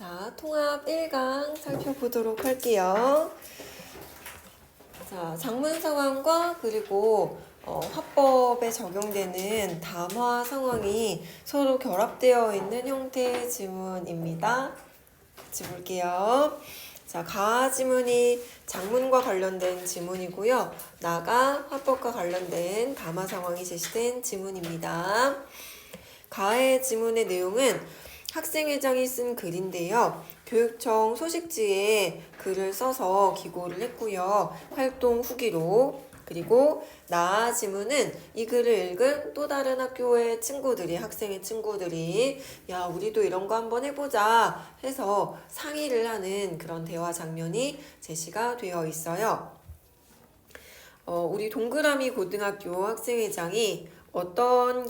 자, 통합 1강 살펴보도록 할게요. 자, 작문 상황과 그리고 화법에 적용되는 담화 상황이 서로 결합되어 있는 형태의 지문입니다. 같이 볼게요. 자, 가 지문이 작문과 관련된 지문이고요. 나가 화법과 관련된 담화 상황이 제시된 지문입니다. 가의 지문의 내용은 학생회장이 쓴 글인데요. 교육청 소식지에 글을 써서 기고를 했고요. 활동 후기로. 그리고 나 지문은 이 글을 읽은 또 다른 학교의 친구들이, 학생의 친구들이 야, 우리도 이런 거 한번 해보자 해서 상의를 하는 그런 대화 장면이 제시가 되어 있어요. 우리 동그라미 고등학교 학생회장이 어떤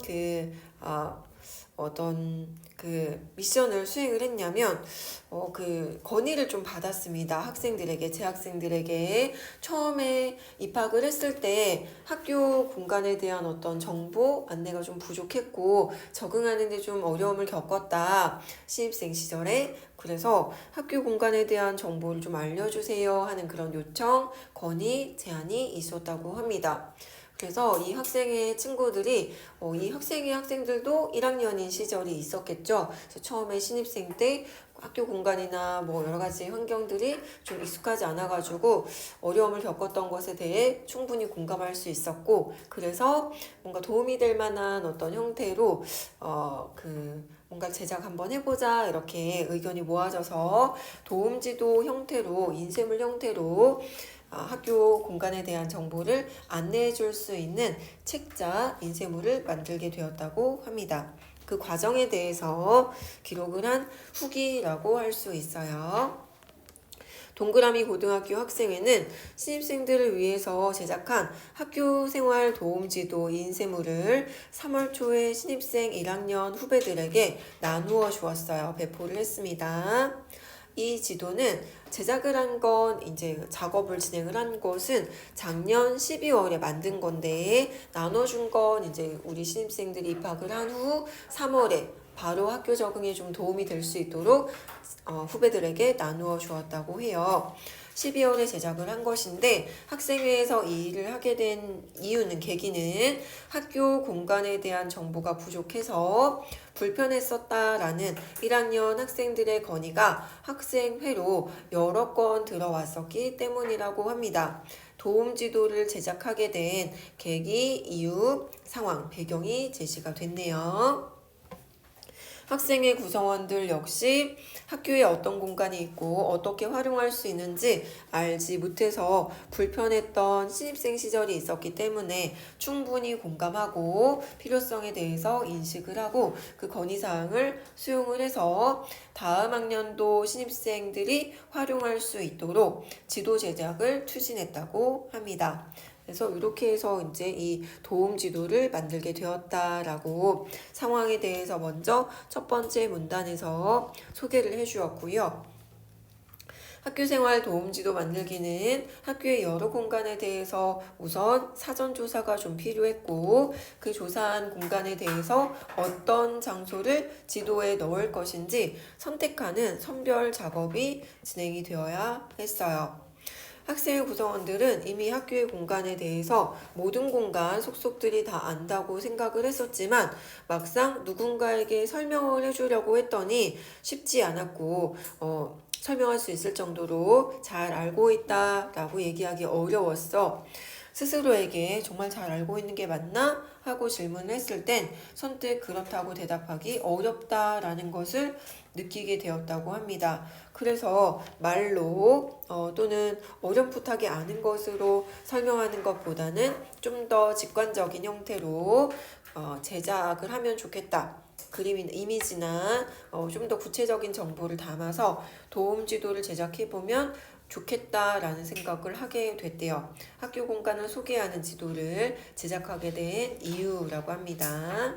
미션을 수행을 했냐면 건의를 좀 받았습니다. 학생들에게, 재학생들에게. 처음에 입학을 했을 때 학교 공간에 대한 어떤 정보 안내가 좀 부족했고 적응하는데 좀 어려움을 겪었다. 신입생 시절에. 그래서 학교 공간에 대한 정보를 좀 알려주세요 하는 그런 요청, 건의, 제안이 있었다고 합니다. 그래서 이 학생의 친구들이 이 학생들도 1학년인 시절이 있었겠죠. 그래서 처음에 신입생 때 학교 공간이나 뭐 여러 가지 환경들이 좀 익숙하지 않아가지고 어려움을 겪었던 것에 대해 충분히 공감할 수 있었고, 그래서 뭔가 도움이 될 만한 어떤 형태로 뭔가 제작 한번 해보자 이렇게 의견이 모아져서 도움지도 형태로, 인쇄물 형태로 학교 공간에 대한 정보를 안내해 줄 수 있는 책자, 인쇄물을 만들게 되었다고 합니다. 그 과정에 대해서 기록을 한 후기라고 할 수 있어요. 동그라미 고등학교 학생회는 신입생들을 위해서 제작한 학교생활 도움지도 인쇄물을 3월 초에 신입생 1학년 후배들에게 나누어 주었어요. 배포를 했습니다. 이 지도는 제작을 한 건, 이제 작업을 진행을 한 것은 작년 12월에 만든 건데, 나눠준 건 이제 우리 신입생들이 입학을 한 후 3월에 바로 학교 적응에 좀 도움이 될 수 있도록 후배들에게 나누어 주었다고 해요. 12월에 제작을 한 것인데, 학생회에서 이 일을 하게 된 이유는, 계기는 학교 공간에 대한 정보가 부족해서 불편했었다라는 1학년 학생들의 건의가 학생회로 여러 건 들어왔었기 때문이라고 합니다. 도움 지도를 제작하게 된 계기, 이유, 상황, 배경이 제시가 됐네요. 학생회 구성원들 역시 학교에 어떤 공간이 있고 어떻게 활용할 수 있는지 알지 못해서 불편했던 신입생 시절이 있었기 때문에 충분히 공감하고 필요성에 대해서 인식을 하고 그 건의사항을 수용을 해서 다음 학년도 신입생들이 활용할 수 있도록 지도 제작을 추진했다고 합니다. 그래서 이렇게 해서 이제 이 도움 지도를 만들게 되었다라고 상황에 대해서 먼저 첫 번째 문단에서 소개를 해주었고요. 학교생활 도움지도 만들기는 학교의 여러 공간에 대해서 우선 사전조사가 좀 필요했고, 그 조사한 공간에 대해서 어떤 장소를 지도에 넣을 것인지 선택하는 선별 작업이 진행이 되어야 했어요. 학생회 구성원들은 이미 학교의 공간에 대해서 모든 공간 속속들이 다 안다고 생각을 했었지만 막상 누군가에게 설명을 해주려고 했더니 쉽지 않았고 설명할 수 있을 정도로 잘 알고 있다라고 얘기하기 어려웠어. 스스로에게 정말 잘 알고 있는 게 맞나? 하고 질문을 했을 땐 선뜻 그렇다고 대답하기 어렵다라는 것을 느끼게 되었다고 합니다. 그래서 말로 또는 어렴풋하게 아는 것으로 설명하는 것보다는 좀 더 직관적인 형태로 제작을 하면 좋겠다. 그림이나 이미지나 좀 더 구체적인 정보를 담아서 도움 지도를 제작해보면 좋겠다라는 생각을 하게 됐대요. 학교 공간을 소개하는 지도를 제작하게 된 이유라고 합니다.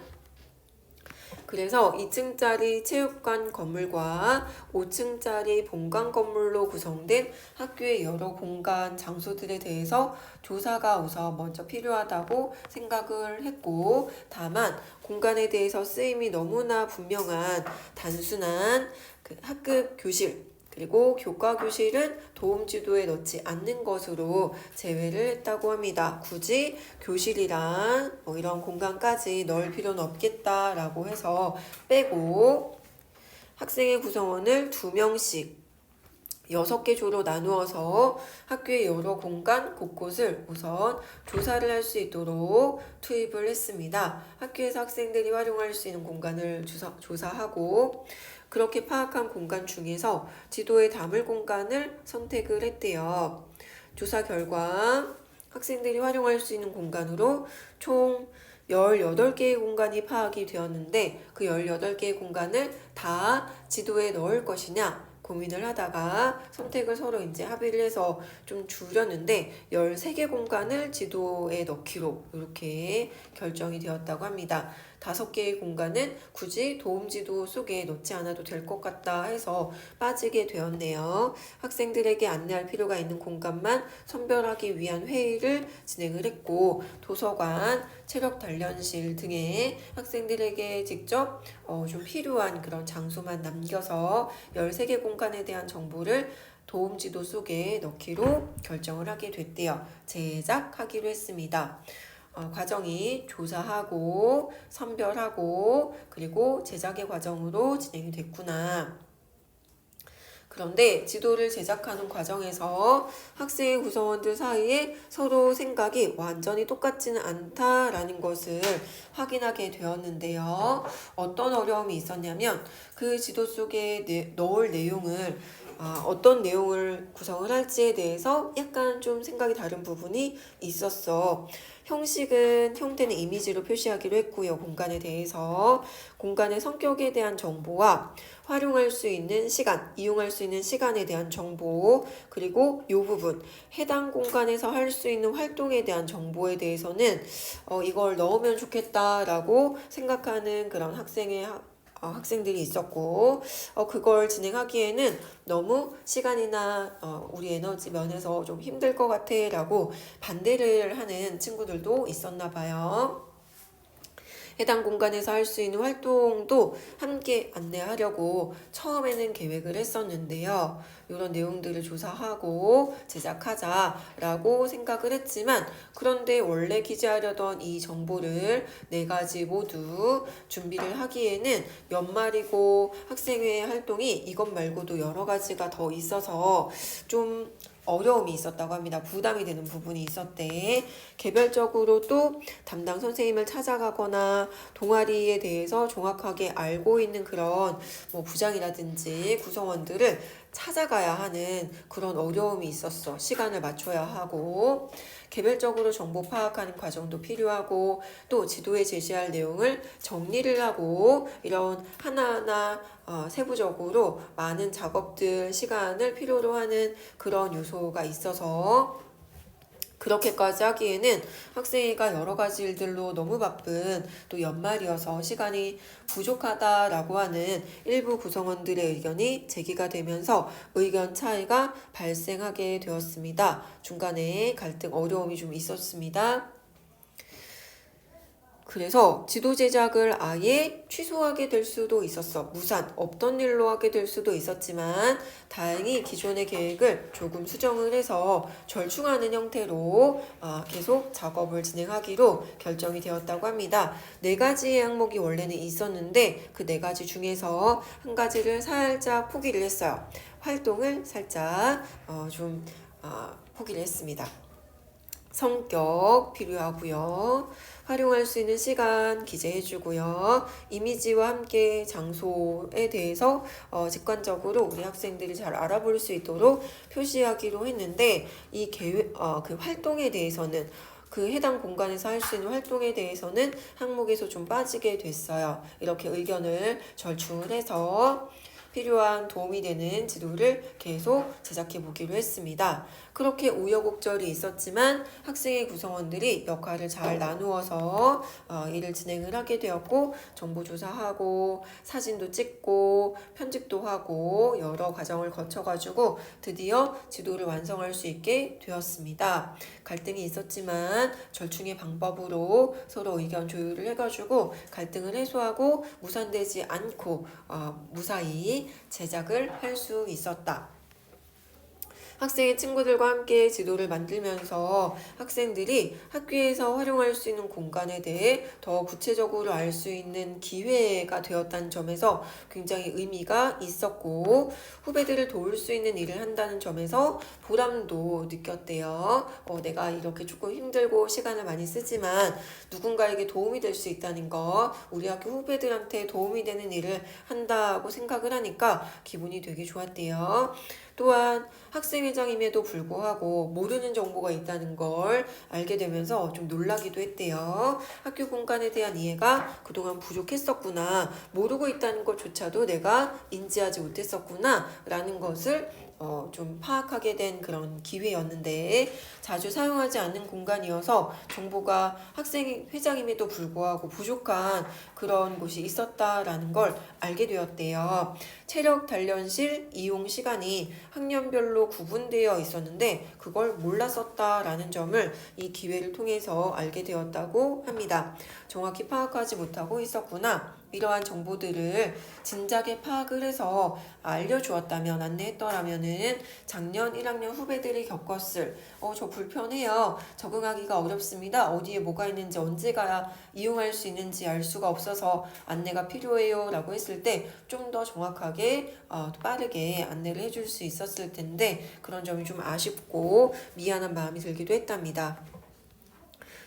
그래서 2층짜리 체육관 건물과 5층짜리 본관 건물로 구성된 학교의 여러 공간 장소들에 대해서 조사가 우선 먼저 필요하다고 생각을 했고, 다만 공간에 대해서 쓰임이 너무나 분명한 단순한 그 학급 교실, 그리고 교과 교실은 도움 지도에 넣지 않는 것으로 제외를 했다고 합니다. 굳이 교실이랑 이런 공간까지 넣을 필요는 없겠다라고 해서 빼고, 학생의 구성원을 2명씩 6개 조로 나누어서 학교의 여러 공간 곳곳을 우선 조사를 할 수 있도록 투입을 했습니다. 학교에서 학생들이 활용할 수 있는 공간을 조사하고, 그렇게 파악한 공간 중에서 지도에 담을 공간을 선택을 했대요. 조사 결과 학생들이 활용할 수 있는 공간으로 총 18개의 공간이 파악이 되었는데, 그 18개의 공간을 다 지도에 넣을 것이냐 고민을 하다가 선택을 서로 이제 합의를 해서 좀 줄였는데, 13개 공간을 지도에 넣기로 이렇게 결정이 되었다고 합니다. 5개의 공간은 굳이 도움지도 속에 넣지 않아도 될 것 같다 해서 빠지게 되었네요. 학생들에게 안내할 필요가 있는 공간만 선별하기 위한 회의를 진행을 했고, 도서관, 체력 단련실 등의 학생들에게 직접 좀 필요한 그런 장소만 남겨서 13개 공간에 대한 정보를 도움지도 속에 넣기로 결정을 하게 됐대요. 제작하기로 했습니다. 과정이 조사하고 선별하고 그리고 제작의 과정으로 진행이 됐구나. 그런데 지도를 제작하는 과정에서 학생 구성원들 사이에 서로 생각이 완전히 똑같지는 않다라는 것을 확인하게 되었는데요. 어떤 어려움이 있었냐면, 그 지도 속에 넣을 내용을 어떤 내용을 구성을 할지에 대해서 약간 좀 생각이 다른 부분이 있었어. 형식은 형태는 이미지로 표시하기로 했고요. 공간에 대해서 공간의 성격에 대한 정보와 활용할 수 있는 시간, 이용할 수 있는 시간에 대한 정보, 그리고 이 부분 해당 공간에서 할 수 있는 활동에 대한 정보에 대해서는 이걸 넣으면 좋겠다라고 생각하는 그런 학생들이 있었고, 그걸 진행하기에는 너무 시간이나 우리 에너지 면에서 좀 힘들 것 같아 라고 반대를 하는 친구들도 있었나 봐요. 해당 공간에서 할 수 있는 활동도 함께 안내하려고 처음에는 계획을 했었는데요. 이런 내용들을 조사하고 제작하자라고 생각을 했지만, 그런데 원래 기재하려던 이 정보를 4가지 모두 준비를 하기에는 연말이고 학생회 활동이 이것 말고도 여러 가지가 더 있어서 좀 어려움이 있었다고 합니다. 부담이 되는 부분이 있었대. 개별적으로 또 담당 선생님을 찾아가거나 동아리에 대해서 정확하게 알고 있는 그런 부장이라든지 구성원들을 찾아가야 하는 그런 어려움이 있었어. 시간을 맞춰야 하고, 개별적으로 정보 파악하는 과정도 필요하고, 또 지도에 제시할 내용을 정리를 하고, 이런 하나하나 세부적으로 많은 작업들, 시간을 필요로 하는 그런 요소가 있어서 그렇게까지 하기에는 학생회가 여러 가지 일들로 너무 바쁜 또 연말이어서 시간이 부족하다라고 하는 일부 구성원들의 의견이 제기가 되면서 의견 차이가 발생하게 되었습니다. 중간에 갈등, 어려움이 좀 있었습니다. 그래서 지도 제작을 아예 취소하게 될 수도 있었어. 무산, 없던 일로 하게 될 수도 있었지만, 다행히 기존의 계획을 조금 수정을 해서 절충하는 형태로 계속 작업을 진행하기로 결정이 되었다고 합니다. 4가지의 항목이 원래는 있었는데 그 4가지 중에서 한 가지를 살짝 포기를 했어요. 활동을 살짝 포기를 했습니다. 성격 필요하고요. 활용할 수 있는 시간 기재해주고요. 이미지와 함께 장소에 대해서 직관적으로 우리 학생들이 잘 알아볼 수 있도록 표시하기로 했는데, 이 그 활동에 대해서는 그 해당 공간에서 할 수 있는 활동에 대해서는 항목에서 좀 빠지게 됐어요. 이렇게 의견을 절충을 해서 필요한 도움이 되는 지도를 계속 제작해 보기로 했습니다. 그렇게 우여곡절이 있었지만 학생의 구성원들이 역할을 잘 나누어서 일을 진행을 하게 되었고, 정보 조사하고 사진도 찍고 편집도 하고 여러 과정을 거쳐가지고 드디어 지도를 완성할 수 있게 되었습니다. 갈등이 있었지만 절충의 방법으로 서로 의견 조율을 해가지고 갈등을 해소하고 무산되지 않고 무사히 제작을 할 수 있었다. 학생의 친구들과 함께 지도를 만들면서 학생들이 학교에서 활용할 수 있는 공간에 대해 더 구체적으로 알 수 있는 기회가 되었다는 점에서 굉장히 의미가 있었고, 후배들을 도울 수 있는 일을 한다는 점에서 보람도 느꼈대요. 내가 이렇게 조금 힘들고 시간을 많이 쓰지만 누군가에게 도움이 될 수 있다는 것, 우리 학교 후배들한테 도움이 되는 일을 한다고 생각을 하니까 기분이 되게 좋았대요. 또한 학생회장임에도 불구하고 모르는 정보가 있다는 걸 알게 되면서 좀 놀라기도 했대요. 학교 공간에 대한 이해가 그동안 부족했었구나, 모르고 있다는 것조차도 내가 인지하지 못했었구나 라는 것을 좀 파악하게 된 그런 기회였는데, 자주 사용하지 않는 공간이어서 정보가 학생회장임에도 불구하고 부족한 그런 곳이 있었다라는 걸 알게 되었대요. 체력 단련실 이용 시간이 학년별로 구분되어 있었는데 그걸 몰랐었다라는 점을 이 기회를 통해서 알게 되었다고 합니다. 정확히 파악하지 못하고 있었구나, 이러한 정보들을 진작에 파악을 해서 알려주었다면, 안내했더라면은 작년 1학년 후배들이 겪었을 저 불편해요, 적응하기가 어렵습니다, 어디에 뭐가 있는지 언제 가야 이용할 수 있는지 알 수가 없어서 안내가 필요해요 라고 했을 때 좀 더 정확하게 빠르게 안내를 해줄 수 있었을 텐데, 그런 점이 좀 아쉽고 미안한 마음이 들기도 했답니다.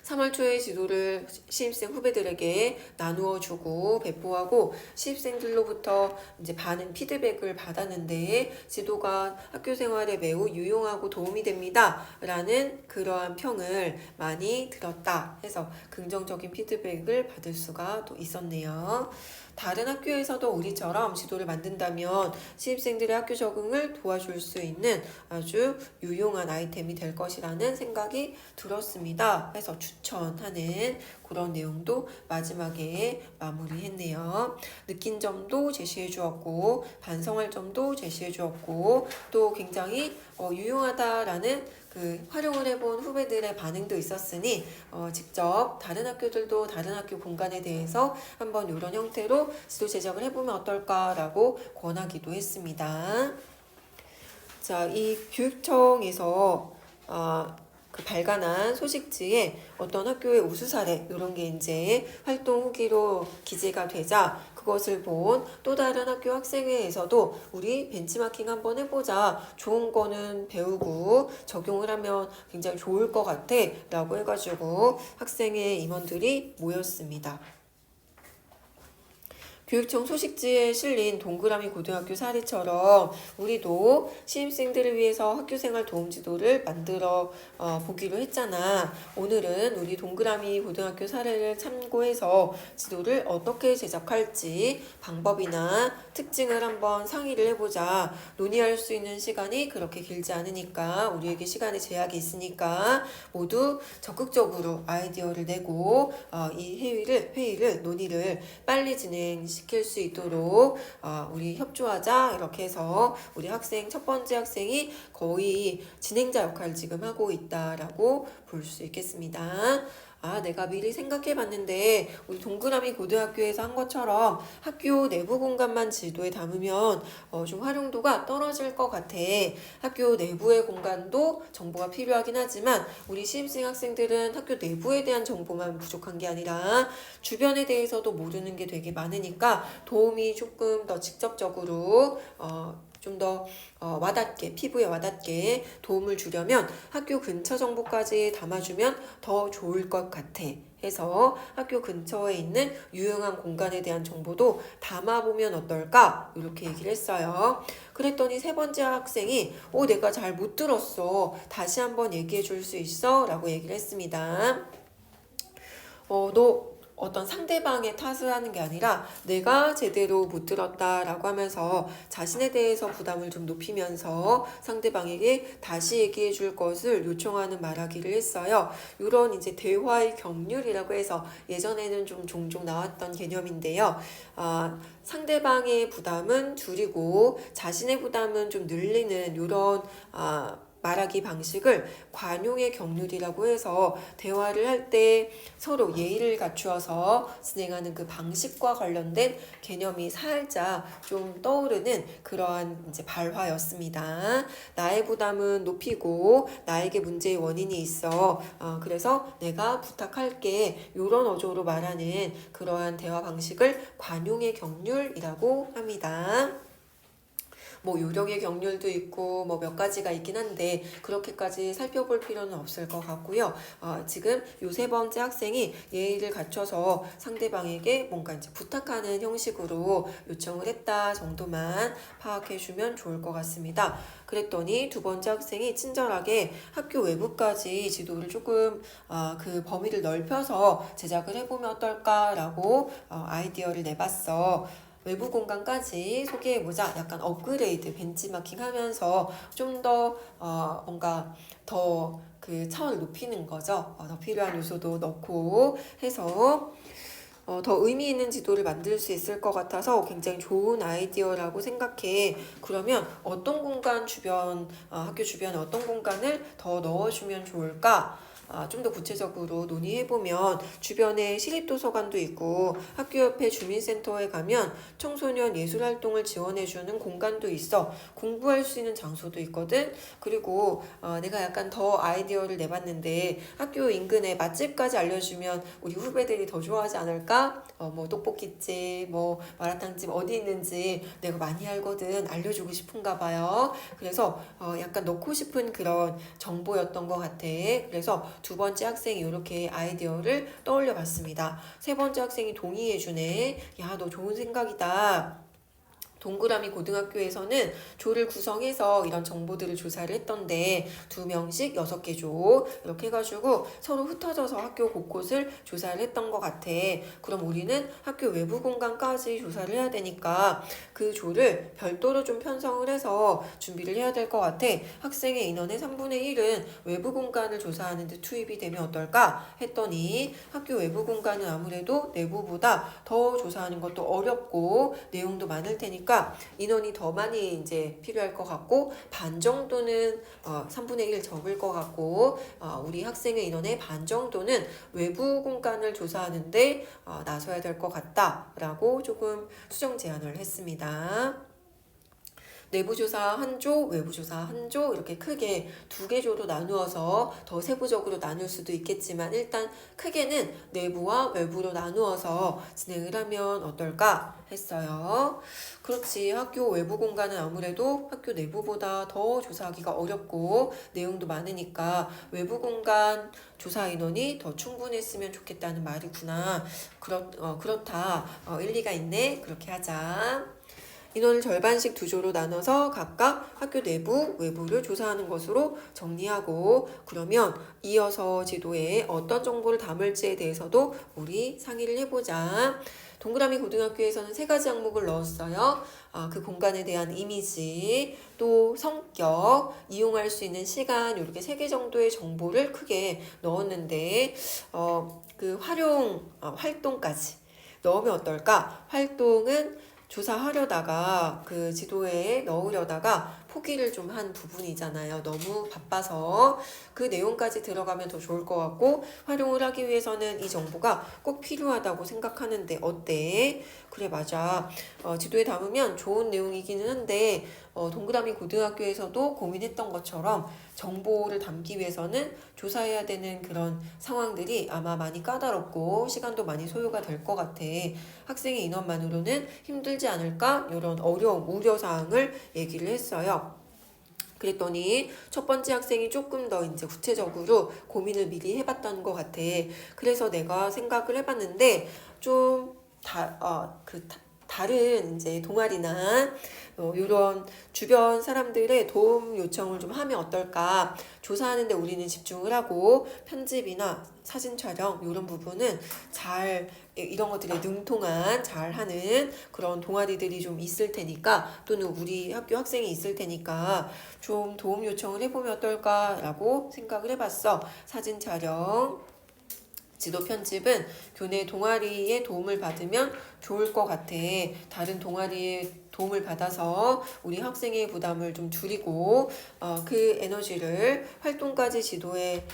3월 초에 지도를 신입생 후배들에게 나누어 주고 배포하고 신입생들로부터 이제 많은 피드백을 받았는데, 지도가 학교 생활에 매우 유용하고 도움이 됩니다 라는 그러한 평을 많이 들었다 해서 긍정적인 피드백을 받을 수가 또 있었네요. 다른 학교에서도 우리처럼 지도를 만든다면 신입생들의 학교 적응을 도와줄 수 있는 아주 유용한 아이템이 될 것이라는 생각이 들었습니다. 해서 추천하는 그런 내용도 마지막에 마무리했네요. 느낀 점도 제시해 주었고 반성할 점도 제시해 주었고, 또 굉장히 유용하다라는 활용을 해본 후배들의 반응도 있었으니 직접 다른 학교들도 다른 학교 공간에 대해서 한번 이런 형태로 지도 제작을 해보면 어떨까라고 권하기도 했습니다. 자, 이 교육청에서 발간한 소식지에 어떤 학교의 우수 사례 이런 게 이제 활동 후기로 기재가 되자, 그것을 본 또 다른 학교 학생회에서도 우리 벤치마킹 한번 해보자, 좋은 거는 배우고 적용을 하면 굉장히 좋을 것 같아 라고 해가지고 학생회 임원들이 모였습니다. 교육청 소식지에 실린 동그라미 고등학교 사례처럼 우리도 신입생들을 위해서 학교생활 도움지도를 만들어 보기로 했잖아. 오늘은 우리 동그라미 고등학교 사례를 참고해서 지도를 어떻게 제작할지 방법이나 특징을 한번 상의를 해보자. 논의할 수 있는 시간이 그렇게 길지 않으니까, 우리에게 시간의 제약이 있으니까 모두 적극적으로 아이디어를 내고 이 회의를 논의를 빨리 진행시킬 수 있도록 우리 협조하자, 이렇게 해서 우리 학생 첫 번째 학생이 거의 진행자 역할을 지금 하고 있다라고 볼 수 있겠습니다. 내가 미리 생각해봤는데 우리 동그라미 고등학교에서 한 것처럼 학교 내부 공간만 지도에 담으면 좀 활용도가 떨어질 것 같아. 학교 내부의 공간도 정보가 필요하긴 하지만 우리 신입생 학생들은 학교 내부에 대한 정보만 부족한 게 아니라 주변에 대해서도 모르는 게 되게 많으니까 도움이 조금 더 직접적으로 좀 더 와닿게, 피부에 와닿게 도움을 주려면 학교 근처 정보까지 담아주면 더 좋을 것 같아 해서 학교 근처에 있는 유용한 공간에 대한 정보도 담아보면 어떨까, 이렇게 얘기를 했어요. 그랬더니 세 번째 학생이 내가 잘 못 들었어, 다시 한번 얘기해 줄 수 있어? 라고 얘기를 했습니다. 너 어떤 상대방의 탓을 하는 게 아니라 내가 제대로 못 들었다라고 하면서 자신에 대해서 부담을 좀 높이면서 상대방에게 다시 얘기해 줄 것을 요청하는 말하기를 했어요. 이런 이제 대화의 경륜이라고 해서 예전에는 좀 종종 나왔던 개념인데요. 상대방의 부담은 줄이고 자신의 부담은 좀 늘리는 이런 말하기 방식을 관용의 경륜이라고 해서 대화를 할 때 서로 예의를 갖추어서 진행하는 그 방식과 관련된 개념이 살짝 좀 떠오르는 그러한 이제 발화였습니다. 나의 부담은 높이고 나에게 문제의 원인이 있어. 그래서 내가 부탁할게. 이런 어조로 말하는 그러한 대화 방식을 관용의 경륜이라고 합니다. 뭐 요령의 경륜도 있고 뭐 몇 가지가 있긴 한데 그렇게까지 살펴볼 필요는 없을 것 같고요. 지금 요 세 번째 학생이 예의를 갖춰서 상대방에게 뭔가 이제 부탁하는 형식으로 요청을 했다 정도만 파악해 주면 좋을 것 같습니다. 그랬더니 두 번째 학생이 친절하게 학교 외부까지 지도를 조금 그 범위를 넓혀서 제작을 해보면 어떨까라고 아이디어를 내봤어. 외부 공간까지 소개해보자. 약간 업그레이드, 벤치마킹 하면서 좀 더 뭔가 더 그 차원을 높이는 거죠. 더 필요한 요소도 넣고 해서 더 의미 있는 지도를 만들 수 있을 것 같아서 굉장히 좋은 아이디어라고 생각해. 그러면 어떤 공간 주변, 학교 주변에 어떤 공간을 더 넣어주면 좋을까? 좀 더 구체적으로 논의해보면 주변에 시립도서관도 있고 학교 옆에 주민센터에 가면 청소년 예술활동을 지원해주는 공간도 있어. 공부할 수 있는 장소도 있거든. 그리고 내가 약간 더 아이디어를 내봤는데 학교 인근에 맛집까지 알려주면 우리 후배들이 더 좋아하지 않을까? 뭐 떡볶이집, 뭐 마라탕집 어디 있는지 내가 많이 알거든. 알려주고 싶은가 봐요. 그래서 약간 넣고 싶은 그런 정보였던 것 같아. 그래서 두 번째 학생이 이렇게 아이디어를 떠올려 봤습니다. 세 번째 학생이 동의해주네. 야, 너 좋은 생각이다. 동그라미 고등학교에서는 조를 구성해서 이런 정보들을 조사를 했던데 2명씩 6개 조 이렇게 해가지고 서로 흩어져서 학교 곳곳을 조사를 했던 것 같아. 그럼 우리는 학교 외부 공간까지 조사를 해야 되니까 그 조를 별도로 좀 편성을 해서 준비를 해야 될 것 같아. 학생의 인원의 3분의 1은 외부 공간을 조사하는 데 투입이 되면 어떨까 했더니 학교 외부 공간은 아무래도 내부보다 더 조사하는 것도 어렵고 내용도 많을 테니까 인원이 더 많이 이제 필요할 것 같고 반 정도는 3분의 1 적을 것 같고 우리 학생의 인원의 반 정도는 외부 공간을 조사하는데 나서야 될 것 같다라고 조금 수정 제안을 했습니다. 내부조사 한 조, 외부조사 한 조 이렇게 크게 2개 조로 나누어서 더 세부적으로 나눌 수도 있겠지만 일단 크게는 내부와 외부로 나누어서 진행을 하면 어떨까 했어요. 그렇지. 학교 외부 공간은 아무래도 학교 내부보다 더 조사하기가 어렵고 내용도 많으니까 외부 공간 조사 인원이 더 충분했으면 좋겠다는 말이구나. 그렇다. 일리가 있네. 그렇게 하자. 인원을 절반씩 2조로 나눠서 각각 학교 내부, 외부를 조사하는 것으로 정리하고 그러면 이어서 지도에 어떤 정보를 담을지에 대해서도 우리 상의를 해보자. 동그라미 고등학교에서는 3가지 항목을 넣었어요. 그 공간에 대한 이미지, 또 성격, 이용할 수 있는 시간 이렇게 3개 정도의 정보를 크게 넣었는데 그 활동까지 넣으면 어떨까? 활동은 조사하려다가 그 지도에 넣으려다가 포기를 좀 한 부분이잖아요. 너무 바빠서 그 내용까지 들어가면 더 좋을 것 같고 활용을 하기 위해서는 이 정보가 꼭 필요하다고 생각하는데 어때? 그래 맞아. 지도에 담으면 좋은 내용이기는 한데 동그라미 고등학교에서도 고민했던 것처럼 정보를 담기 위해서는 조사해야 되는 그런 상황들이 아마 많이 까다롭고 시간도 많이 소요가 될 것 같아. 학생의 인원만으로는 힘들지 않을까? 이런 어려움, 우려사항을 얘기를 했어요. 그랬더니 첫 번째 학생이 조금 더 이제 구체적으로 고민을 미리 해봤던 것 같아. 그래서 내가 생각을 해봤는데 좀 다른 이제 동아리나 이런 주변 사람들의 도움 요청을 좀 하면 어떨까? 조사하는데 우리는 집중을 하고 편집이나 사진 촬영 이런 부분은 잘 이런 것들에 능통한 잘하는 그런 동아리들이 좀 있을 테니까 또는 우리 학교 학생이 있을 테니까 좀 도움 요청을 해보면 어떨까라고 생각을 해봤어. 사진 촬영, 지도 편집은 교내 동아리의 도움을 받으면 좋을 것 같아. 다른 동아리의 도움을 받아서 우리 학생의 부담을 좀 줄이고 그 에너지를 활동까지 지도에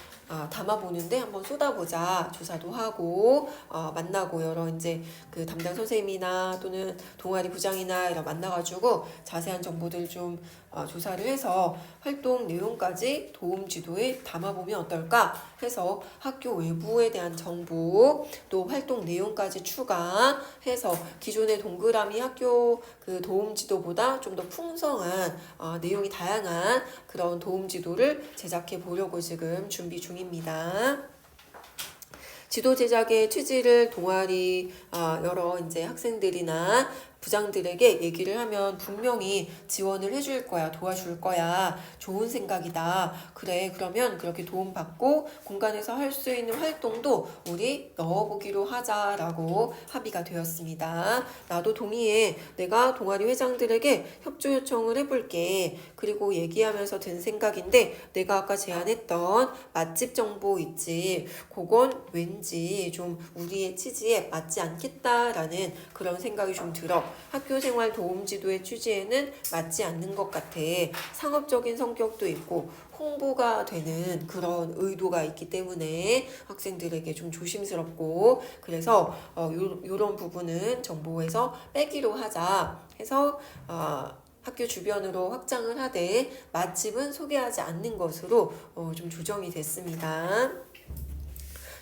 담아보는데 한번 쏟아보자. 조사도 하고 만나고 여러 이제 그 담당 선생님이나 또는 동아리 부장이나 이런 만나가지고 자세한 정보들 좀 조사를 해서 활동 내용까지 도움 지도에 담아보면 어떨까 해서 학교 외부에 대한 정보 또 활동 내용까지 추가해서 기존의 동그라미 학교 그 도움 지도보다 좀 더 풍성한 내용이 다양한 그런 도움 지도를 제작해 보려고 지금 준비 중입니다. 지도 제작의 취지를 동아리 여러 이제 학생들이나 부장들에게 얘기를 하면 분명히 지원을 해줄 거야, 도와줄 거야. 좋은 생각이다. 그래, 그러면 그렇게 도움받고 공간에서 할 수 있는 활동도 우리 넣어보기로 하자라고 합의가 되었습니다. 나도 동의해. 내가 동아리 회장들에게 협조 요청을 해볼게. 그리고 얘기하면서 든 생각인데 내가 아까 제안했던 맛집 정보 있지. 그건 왠지 좀 우리의 취지에 맞지 않겠다라는 그런 생각이 좀 들어. 학교생활 도움지도의 취지에는 맞지 않는 것 같아. 상업적인 성격도 있고 홍보가 되는 그런 의도가 있기 때문에 학생들에게 좀 조심스럽고 그래서 요런 부분은 정보에서 빼기로 하자 해서 학교 주변으로 확장을 하되 맛집은 소개하지 않는 것으로 좀 조정이 됐습니다.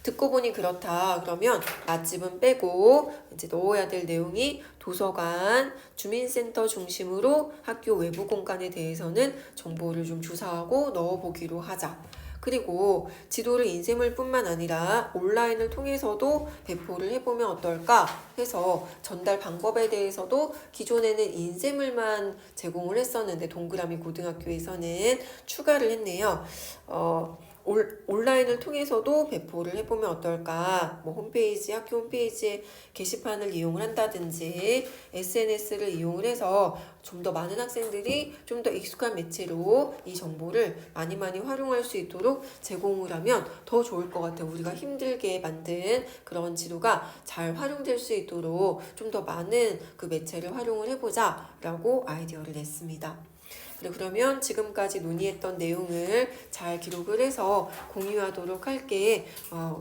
듣고 보니 그렇다. 그러면 맛집은 빼고 이제 넣어야 될 내용이 도서관, 주민센터 중심으로 학교 외부 공간에 대해서는 정보를 좀 조사하고 넣어보기로 하자. 그리고 지도를 인쇄물뿐만 아니라 온라인을 통해서도 배포를 해보면 어떨까 해서 전달 방법에 대해서도 기존에는 인쇄물만 제공을 했었는데 동그라미 고등학교에서는 추가를 했네요. 온라인을 통해서도 배포를 해보면 어떨까? 뭐 홈페이지, 학교 홈페이지에 게시판을 이용을 한다든지 SNS를 이용을 해서 좀 더 많은 학생들이 좀 더 익숙한 매체로 이 정보를 많이 활용할 수 있도록 제공을 하면 더 좋을 것 같아요. 우리가 힘들게 만든 그런 지도가 잘 활용될 수 있도록 좀 더 많은 그 매체를 활용을 해보자 라고 아이디어를 냈습니다. 그러면 지금까지 논의했던 내용을 잘 기록을 해서 공유하도록 할게.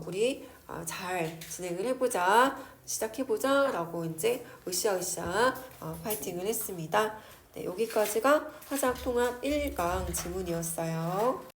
우리 잘 진행을 해보자, 시작해보자 라고 이제 으쌰으쌰 파이팅을 했습니다. 네, 여기까지가 화작통합 1강 지문이었어요.